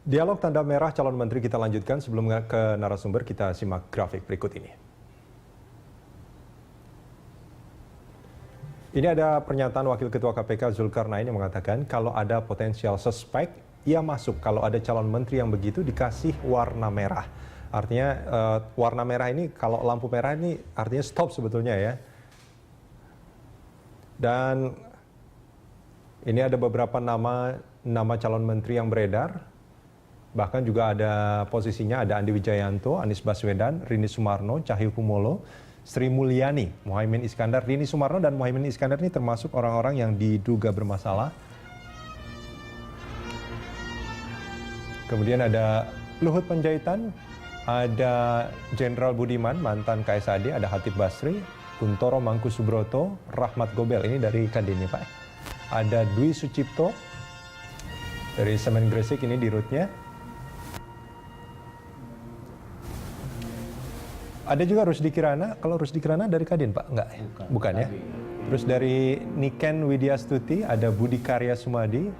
Dialog tanda merah calon menteri kita lanjutkan. Sebelum ke narasumber, kita simak grafik berikut ini. Ini ada pernyataan Wakil Ketua KPK Zulkarnain yang mengatakan kalau ada potensial suspek, ia masuk. Kalau ada calon menteri yang begitu dikasih warna merah. Artinya warna merah ini, kalau lampu merah ini artinya stop sebetulnya ya. Dan ini ada beberapa nama calon menteri yang beredar. Bahkan juga ada posisinya, ada Andi Wijayanto, Anies Baswedan, Rini Sumarno, Cahyokumolo, Sri Mulyani, Muhaimin Iskandar. Rini Sumarno dan Muhaimin Iskandar ini termasuk orang-orang yang diduga bermasalah. Kemudian ada Luhut Panjaitan, ada Jenderal Budiman, mantan KSAD, ada Hatip Basri, Kuntoro Mangkusubroto, Rahmat Gobel, ini dari Kadin ya Pak. Ada Dwi Sucipto, dari Semen Gresik, ini di Rutnya. Ada juga Rusdi Kirana. Kalau Rusdi Kirana dari Kadin, Pak? Enggak, bukan ya. Terus dari Niken Widyastuti, ada Budi Karya Sumadi.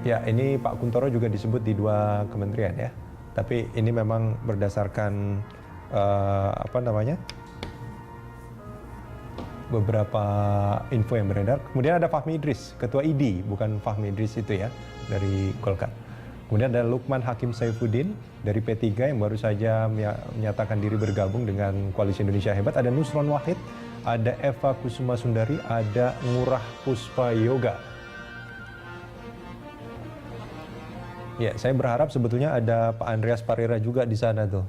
Ya, ini Pak Kuntoro juga disebut di 2 kementerian ya. Tapi ini memang berdasarkan beberapa info yang beredar. Kemudian ada Fahmi Idris, Ketua ID, bukan Fahmi Idris itu ya, dari Golkar. Kemudian ada Lukman Hakim Saifuddin dari P3 yang baru saja menyatakan diri bergabung dengan Koalisi Indonesia Hebat. Ada Nusron Wahid, ada Eva Kusuma Sundari, ada Ngurah Puspa Yoga. Ya, saya berharap sebetulnya ada Pak Andreas Parera juga di sana tuh.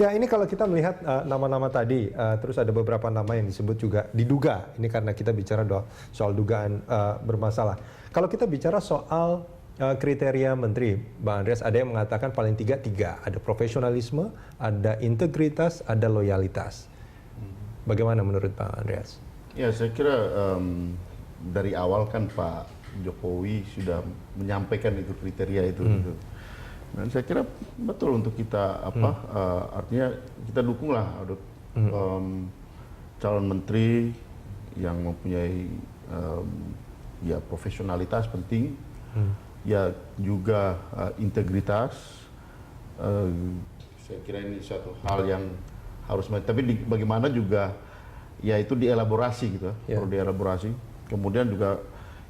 Ya, ini kalau kita melihat nama-nama tadi, terus ada beberapa nama yang disebut juga diduga. Ini karena kita bicara soal dugaan bermasalah. Kalau kita bicara soal kriteria menteri, Bang Andreas, ada yang mengatakan paling tiga. Ada profesionalisme, ada integritas, ada loyalitas. Bagaimana menurut Bang Andreas? Ya, saya kira dari awal kan Pak Jokowi sudah menyampaikan itu kriteria itu. Dan saya kira betul untuk kita artinya kita dukunglah calon menteri yang mempunyai ya profesionalitas penting, ya juga integritas. Saya kira ini suatu hal yang harus, tapi bagaimana juga ya itu dielaborasi gitu, perlu dielaborasi. Kemudian juga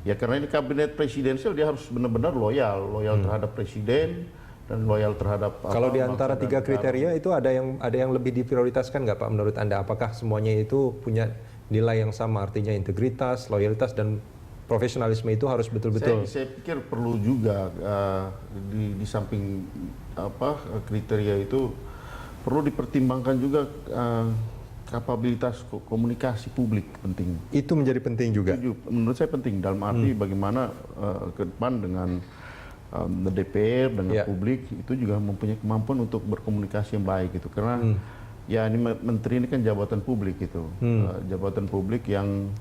ya karena ini kabinet presidensial, dia harus benar-benar loyal terhadap presiden dan loyal terhadap. Kalau di antara 3 kriteria itu ada yang lebih diprioritaskan nggak Pak menurut Anda? Apakah semuanya itu punya nilai yang sama, artinya integritas, loyalitas dan profesionalisme itu harus betul-betul? Saya pikir perlu juga di samping kriteria itu perlu dipertimbangkan juga kapabilitas komunikasi publik penting. Itu menjadi penting juga? Menurut saya penting dalam arti bagaimana ke depan dengan DPR, dengan publik itu juga mempunyai kemampuan untuk berkomunikasi yang baik gitu. Karena ya ini menteri ini kan jabatan publik gitu. Jabatan publik yang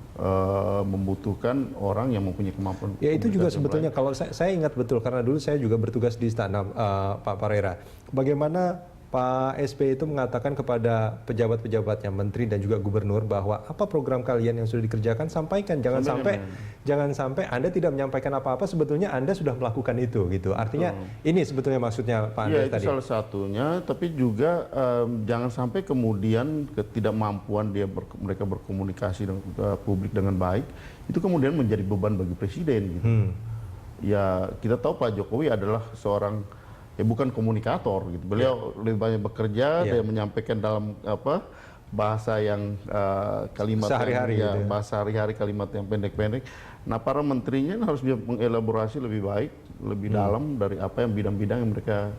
membutuhkan orang yang mempunyai kemampuan. Ya itu juga sebetulnya kalau saya ingat betul karena dulu saya juga bertugas di istana Pak Parera. Bagaimana Pak SBY itu mengatakan kepada pejabat-pejabatnya, menteri dan juga gubernur bahwa apa program kalian yang sudah dikerjakan sampaikan, jangan sampai Anda tidak menyampaikan apa-apa sebetulnya Anda sudah melakukan itu gitu. Artinya ini sebetulnya maksudnya Pak Andreas tadi. Itu salah satunya, tapi juga jangan sampai kemudian ketidakmampuan mereka berkomunikasi dengan publik dengan baik itu kemudian menjadi beban bagi presiden gitu. Ya kita tahu Pak Jokowi adalah seorang bukan komunikator gitu. Beliau lebih banyak bekerja, dia menyampaikan dalam bahasa yang kalimat sehari-hari yang bahasa sehari-hari, kalimat yang pendek-pendek. Nah, para menterinya harus dia mengelaborasi lebih baik, lebih dalam dari apa yang bidang-bidang yang mereka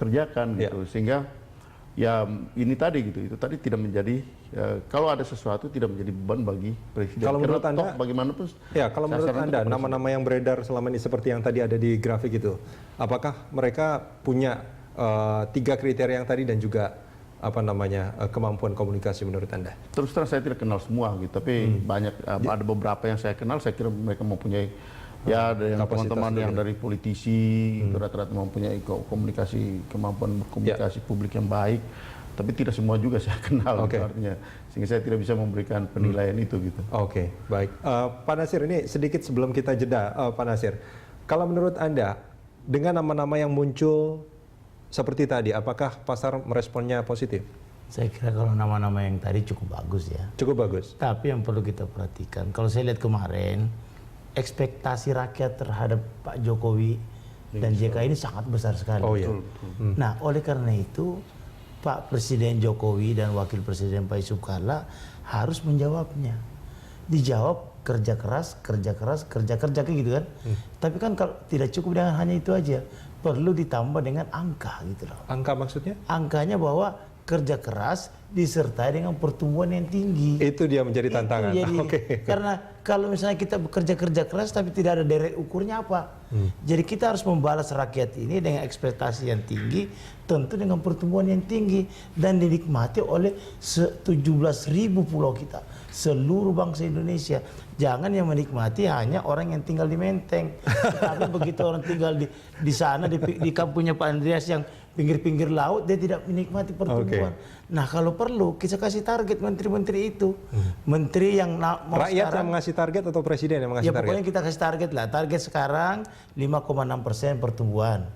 kerjakan gitu. Sehingga ya ini tadi gitu, itu tadi tidak menjadi kalau ada sesuatu tidak menjadi beban bagi presiden. Kalau menurut Anda bagaimanapun kalau menurut Anda nama-nama yang beredar selama ini seperti yang tadi ada di grafik itu, apakah mereka punya 3 kriteria yang tadi dan juga kemampuan komunikasi menurut Anda? Terus terang saya tidak kenal semua gitu, tapi banyak ada beberapa yang saya kenal, saya kira mereka mempunyai Ya, ada yang Kapasitas teman-teman yang dulu. dari politisi itu rata-rata mempunyai kemampuan berkomunikasi publik yang baik, tapi tidak semua juga saya kenal Oke. gitu artinya, sehingga saya tidak bisa memberikan penilaian itu gitu. Oke, baik. Pak Nasir, ini sedikit sebelum kita jeda, Pak Nasir. Kalau menurut Anda, dengan nama-nama yang muncul seperti tadi, apakah pasar meresponnya positif? Saya kira kalau nama-nama yang tadi cukup bagus ya. Cukup bagus. Tapi yang perlu kita perhatikan, kalau saya lihat kemarin, ekspektasi rakyat terhadap Pak Jokowi dan JK ini sangat besar sekali. Oh iya. Nah, oleh karena itu, Pak Presiden Jokowi dan Wakil Presiden Pak Yusuf Kalla harus menjawabnya. Dijawab kerja keras, kerja kayak gitu kan. Tapi kan kalau tidak cukup dengan hanya itu aja, perlu ditambah dengan angka gitu loh. Angka maksudnya? Angkanya bahwa kerja keras disertai dengan pertumbuhan yang tinggi. Itu dia menjadi tantangan. Itu jadi, Oke. karena kalau misalnya kita bekerja keras tapi tidak ada deret ukurnya apa? Jadi kita harus membalas rakyat ini dengan ekspektasi yang tinggi, tentu dengan pertumbuhan yang tinggi dan dinikmati oleh 17.000 pulau kita, seluruh bangsa Indonesia. Jangan yang menikmati hanya orang yang tinggal di Menteng, tapi begitu orang tinggal di sana di kampungnya Pak Andreas yang pinggir-pinggir laut, dia tidak menikmati pertumbuhan. Nah, kalau perlu kita kasih target menteri-menteri itu, menteri yang mau Rakyat sekarang, yang mengasih target atau presiden yang mengasih ya target? pokoknya kita kasih target lah. Target sekarang 5,6% pertumbuhan.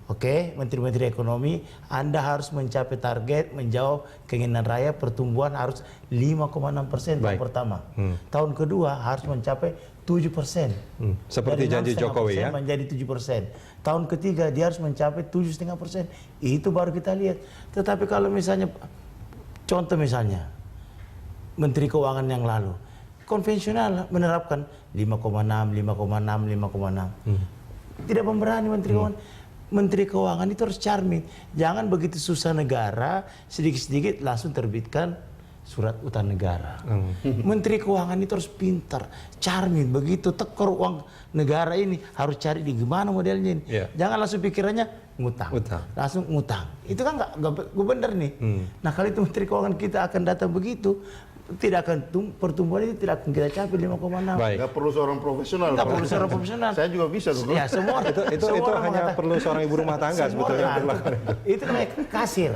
Oke, menteri-menteri ekonomi, Anda harus mencapai target, menjawab keinginan rakyat, pertumbuhan harus 5,6% tahun Baik. pertama. Tahun kedua harus mencapai 7%. Seperti Dari janji 6,5% Jokowi ya? menjadi 7%. Tahun ketiga dia harus mencapai 7,5%. Itu baru kita lihat. Tetapi kalau misalnya, contoh misalnya, Menteri Keuangan yang lalu, konvensional menerapkan 5,6, 5,6, 5,6. Tidak pemberani Menteri Keuangan. Menteri Keuangan itu harus charming. Jangan begitu susah negara, sedikit-sedikit langsung terbitkan surat utang negara. Menteri Keuangan itu harus pintar, charming. Begitu tekor uang negara ini harus cari di gimana modelnya ini. Yeah. Jangan langsung pikirannya ngutang. Langsung ngutang. Itu kan nggak benar nih. Nah, kalau itu Menteri Keuangan kita akan datang begitu, tidak akan pertumbuhan itu tidak akan kita capai 5,6. Baik. Nggak perlu seorang profesional. Nggak perlu seorang profesional. Saya juga bisa tuh. Ya, semua Itu semua orang hanya mengatakan- perlu seorang ibu rumah tangga semua sebetulnya. orang. Itu namanya kasir.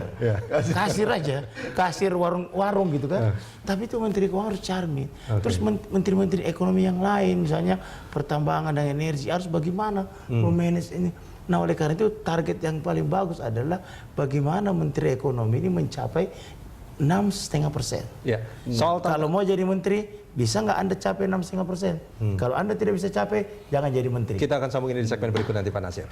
Kasir aja. Kasir warung gitu kan. Tapi itu Menteri Keuangan harus charming. Terus menteri-menteri ekonomi yang lain, misalnya pertambangan dan energi, harus bagaimana memanage ini. Nah, oleh karena itu target yang paling bagus adalah bagaimana Menteri Ekonomi ini mencapai 6,5%. Ya. Soal Kalau mau jadi menteri, bisa nggak Anda capai 6,5%? Kalau Anda tidak bisa capai, jangan jadi menteri. kita akan sambung ini di segmen berikut nanti Pak Nasir.